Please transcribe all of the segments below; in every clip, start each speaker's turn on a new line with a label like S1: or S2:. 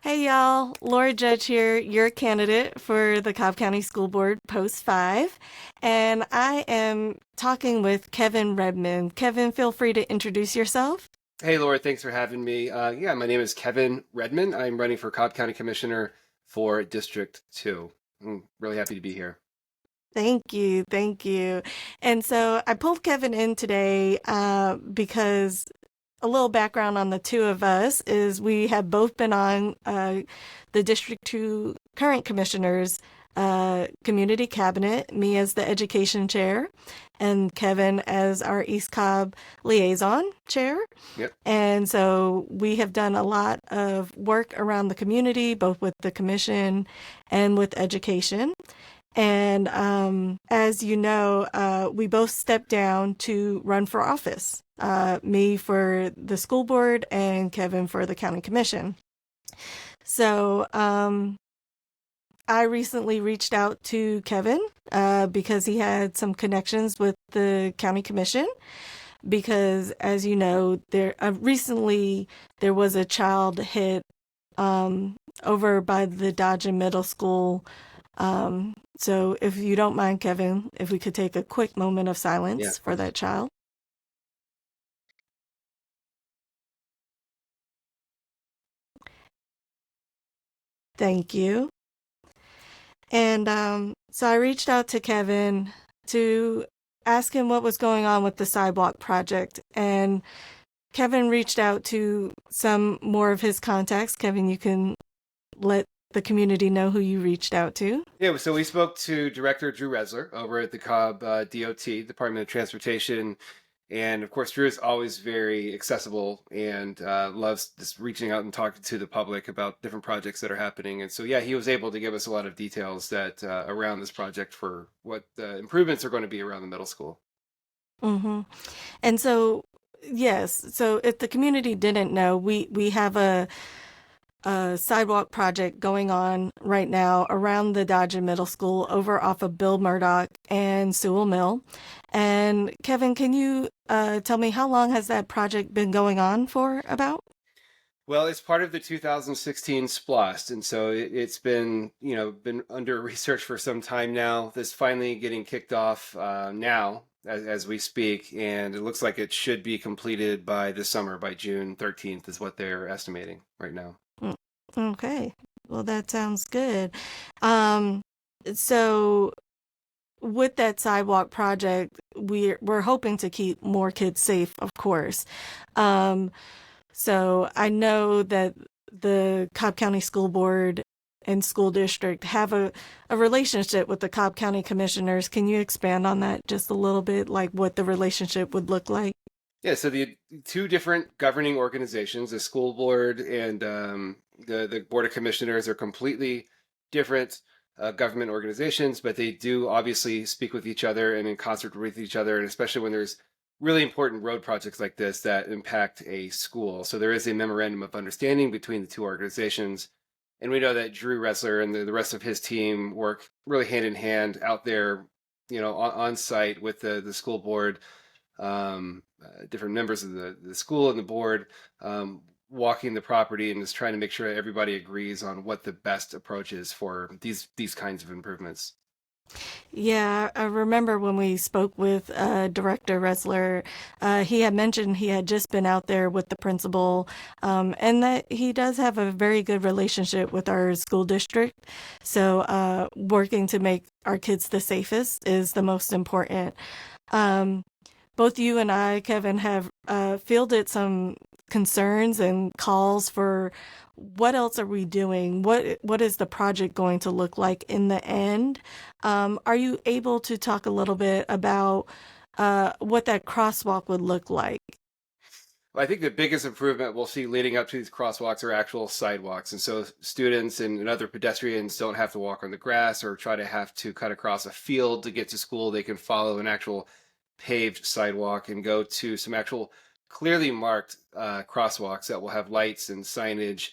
S1: Hey y'all, Laura Judge here, your candidate for the Cobb County School Board Post 5, and I am talking with Kevin Redmon. Kevin, feel free to introduce yourself.
S2: Hey, Laura, thanks for having me. Yeah, my name is Kevin Redmon. I'm running for Cobb County Commissioner for District 2. I'm really happy to be here.
S1: Thank you, thank you. And so I pulled Kevin in today because a little background on the two of us is we have both been on the District 2 current commissioners community cabinet, me as the education chair, and Kevin as our East Cobb liaison chair.
S2: Yep.
S1: And so we have done a lot of work around the community, both with the commission and with education. And as you know, we both stepped down to run for office, me for the school board and Kevin for the county commission. So I recently reached out to Kevin because he had some connections with the county commission. Because, as you know, there recently there was a child hit over by the Dodgen Middle School. So if you don't mind, Kevin, if we could take a quick moment of
S2: Yeah,
S1: silence
S2: of
S1: for
S2: course.
S1: that child. Thank you. And so I reached out to Kevin to ask him what was going on with the sidewalk project. And Kevin reached out to some more of his contacts. Kevin, you can let the community know who you reached out to.
S2: Yeah, so we spoke to Director Drew Raessler over at the Cobb DOT, Department of Transportation. And of course, Drew is always very accessible and loves just reaching out and talking to the public about different projects that are happening. And so, yeah, he was able to give us a lot of details that around this project for what the improvements are going to be around the middle school.
S1: Hmm. And so, yes, so if the community didn't know, we have a sidewalk project going on right now around the Dodgen Middle School over off of Bill Murdoch and Sewell Mill. And Kevin, can you tell me how long has that project been going on for about?
S2: Well, it's part of the 2016 SPLOST, and so it's been, been under research for some time now. This finally getting kicked off now as we speak, and it looks like it should be completed by this summer, by June 13th, is what they're estimating right now.
S1: Mm, okay, well, that sounds good. Um, so with that sidewalk project, we're hoping to keep more kids safe, of course. Um, So I know that the Cobb County School Board and school district have a relationship with the Cobb County Commissioners. Can you expand on that just a little bit, like what the relationship would look like?
S2: Yeah, so the two different governing organizations, the school board and the board of commissioners, are completely different government organizations, but they do obviously speak with each other and in concert with each other, and especially when there's really important road projects like this that impact a school. So there is a memorandum of understanding between the two organizations, and we know that Drew Raessler and the rest of his team work really hand in hand out there, on site with the school board, different members of the school and the board, walking the property and just trying to make sure everybody agrees on what the best approach is for these kinds of improvements.
S1: Yeah, I remember when we spoke with Director Raessler, he had mentioned he had just been out there with the principal, and that he does have a very good relationship with our school district. So, working to make our kids the safest is the most important. Um, Both you and I, Kevin, have fielded some concerns and calls for what else are we doing? What is the project going to look like in the end? Are you able to talk a little bit about what that crosswalk would look like?
S2: Well, I think the biggest improvement we'll see leading up to these crosswalks are actual sidewalks. And so students and other pedestrians don't have to walk on the grass or try to have to cut across a field to get to school. They can follow an actual paved sidewalk and go to some actual clearly marked crosswalks that will have lights and signage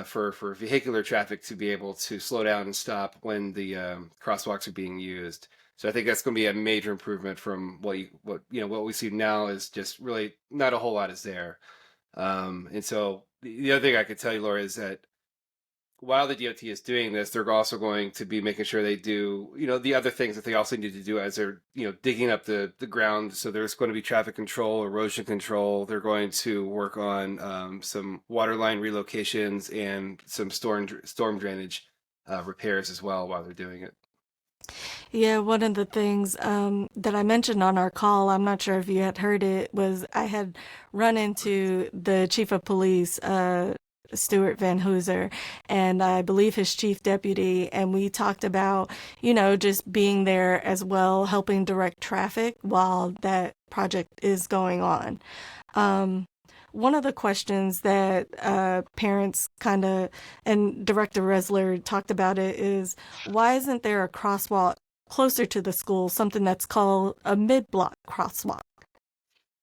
S2: for vehicular traffic to be able to slow down and stop when the crosswalks are being used. So I think that's going to be a major improvement from what we see now is just really not a whole lot is there. And so the other thing I could tell you, Laura, is that while the DOT is doing this, they're also going to be making sure they do, the other things that they also need to do as they're, digging up the ground. So there's going to be traffic control, erosion control. They're going to work on some water line relocations and some storm drainage repairs as well while they're doing it.
S1: Yeah, one of the things that I mentioned on our call, I'm not sure if you had heard it, was I had run into the chief of police, Stuart Van Hooser, and I believe his chief deputy, and we talked about, just being there as well, helping direct traffic while that project is going on. Um, One of the questions that parents kind of, and Director Raessler talked about it, is why isn't there a crosswalk closer to the school, something that's called a mid-block crosswalk?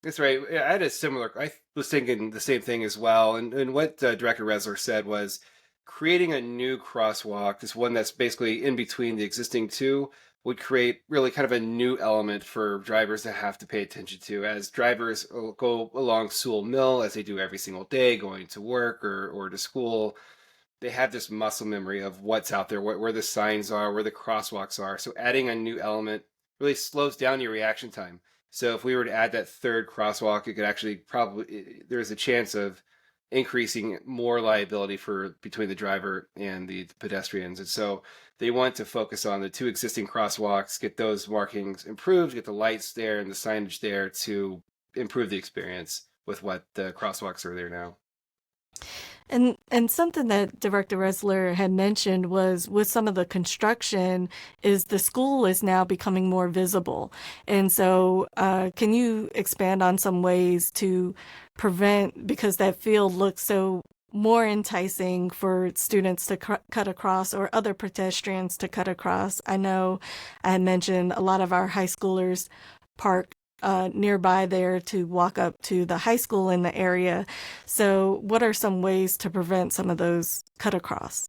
S2: That's right. Yeah, I had a similar. I was thinking the same thing as well. And what Director Resler said was creating a new crosswalk, this one that's basically in between the existing two, would create really kind of a new element for drivers to have to pay attention to as drivers go along Sewell Mill, as they do every single day, going to work or to school. They have this muscle memory of what's out there, where the signs are, where the crosswalks are. So adding a new element really slows down your reaction time. So if we were to add that third crosswalk, it could actually there's a chance of increasing more liability for between the driver and the pedestrians. And so they want to focus on the two existing crosswalks, get those markings improved, get the lights there and the signage there to improve the experience with what the crosswalks are there now.
S1: And something that Director Resler had mentioned was with some of the construction is the school is now becoming more visible. And so can you expand on some ways to prevent, because that field looks so more enticing for students to cut across or other pedestrians to cut across? I know I had mentioned a lot of our high schoolers park nearby there to walk up to the high school in the area. So, what are some ways to prevent some of those cut across?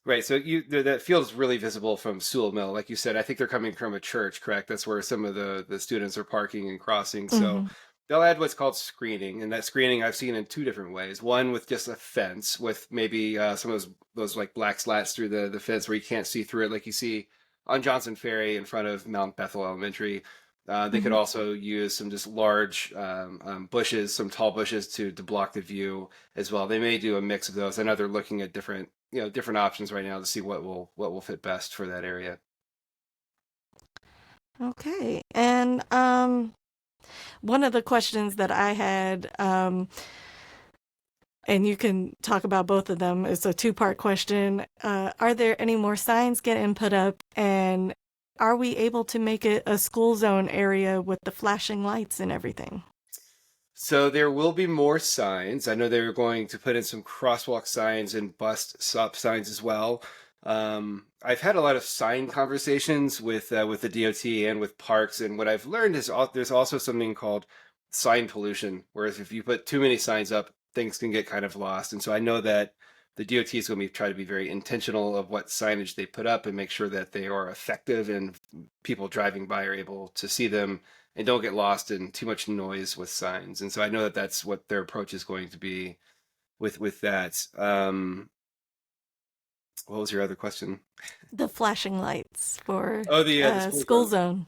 S2: Right. So that field is really visible from Sewell Mill. Like you said, I think they're coming from a church, correct? That's where some of the students are parking and crossing. So
S1: Hmm.
S2: they'll add what's called screening, and that screening I've seen in two different ways. One with just a fence with maybe some of those like black slats through the fence where you can't see through it, like you see on Johnson Ferry in front of Mount Bethel Elementary. They could
S1: Hmm.
S2: also use some just large bushes, some tall bushes to block the view as well. They may do a mix of those. I know they're looking at different options right now to see what will fit best for that area.
S1: Okay. And one of the questions that I had, and you can talk about both of them, it's a two-part question. Are there any more signs getting put up? And are we able to make it a school zone area with the flashing lights and everything?
S2: So there will be more signs. I know they were going to put in some crosswalk signs and bus stop signs as well. I've had a lot of sign conversations with the DOT and with parks, and what I've learned is there's also something called sign pollution. Whereas if you put too many signs up, things can get kind of lost. And so I know that the DOT is going to be try to be very intentional of what signage they put up and make sure that they are effective and people driving by are able to see them and don't get lost in too much noise with signs. And so I know that that's what their approach is going to be with that. What was your other question?
S1: The flashing lights for
S2: Oh, the school
S1: school
S2: zone.
S1: zone.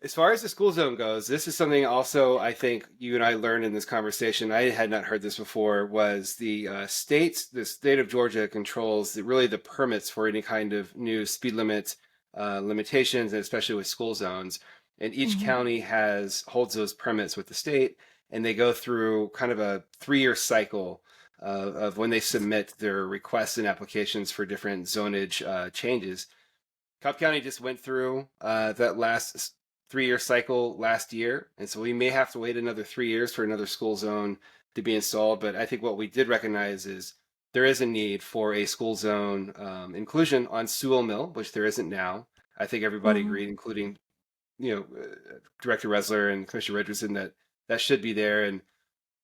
S2: As far as the school zone goes, this is something also I think you and I learned in this conversation. I had not heard this before. Was the state of Georgia controls really the permits for any kind of new speed limit limitations, and especially with school zones. And each
S1: Hmm.
S2: county holds those permits with the state, and they go through kind of a 3-year cycle of when they submit their requests and applications for different zonage changes. Cobb County just went through that last 3-year cycle last year, and so we may have to wait another 3 years for another school zone to be installed. But I think what we did recognize is there is a need for a school zone inclusion on Sewell Mill, which there isn't now. I think everybody
S1: Hmm.
S2: agreed, including Director Raessler and Commissioner Richardson, that that should be there. And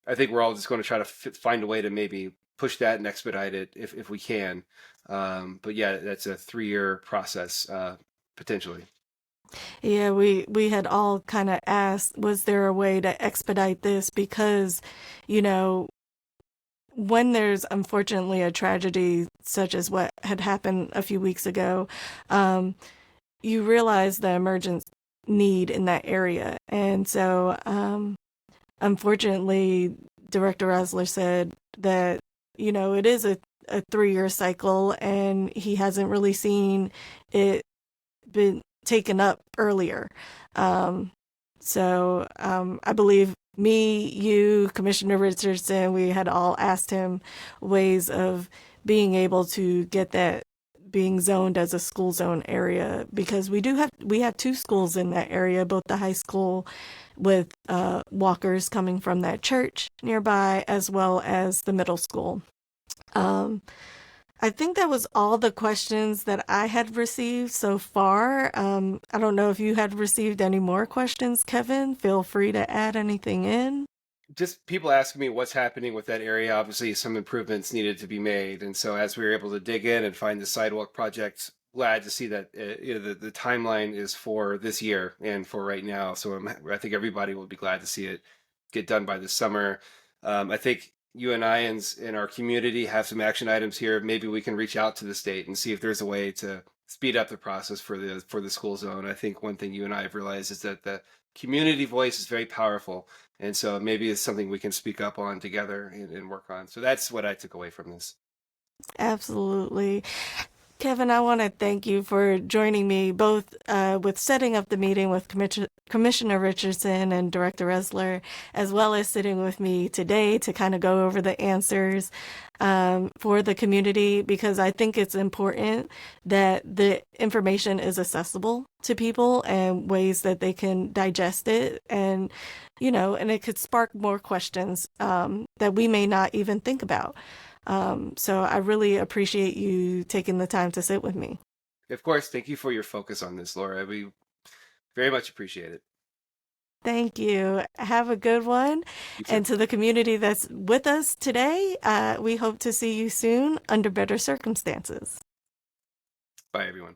S2: I think we're all just going to try to find a way to maybe push that and expedite it if we can. But yeah, that's a 3-year process potentially.
S1: Yeah, we had all kind of asked, was there a way to expedite this? Because, you know, when there's unfortunately a tragedy such as what had happened a few weeks ago, you realize the emergent need in that area. And so, unfortunately, Director Raessler said that, it is a 3-year cycle, and he hasn't really seen it been taken up earlier. I believe me, you, Commissioner Richardson, we had all asked him ways of being able to get that being zoned as a school zone area, because we have 2 schools in that area, both the high school with walkers coming from that church nearby, as well as the middle school. I think that was all the questions that I had received so far. I don't know if you had received any more questions, Kevin. Feel free to add anything in.
S2: Just people asking me what's happening with that area. Obviously, some improvements needed to be made, and so as we were able to dig in and find the sidewalk project, glad to see that the timeline is for this year and for right now. So I think everybody will be glad to see it get done by this summer. I think you and I in our community have some action items here. Maybe we can reach out to the state and see if there's a way to speed up the process for the school zone. I think one thing you and I have realized is that the community voice is very powerful, and so maybe it's something we can speak up on together and work on. So that's what I took away from this.
S1: Absolutely. Kevin, I want to thank you for joining me both with setting up the meeting with Commissioner Richardson and Director Raessler, as well as sitting with me today to kind of go over the answers for the community, because I think it's important that the information is accessible to people and ways that they can digest it, and and it could spark more questions that we may not even think about. So I really appreciate you taking the time to sit with me.
S2: Of course, thank you for your focus on this, Laura. We very much appreciate it.
S1: Thank you. Have a good one.
S2: You too.
S1: And to the community that's with us today, we hope to see you soon under better circumstances.
S2: Bye, everyone.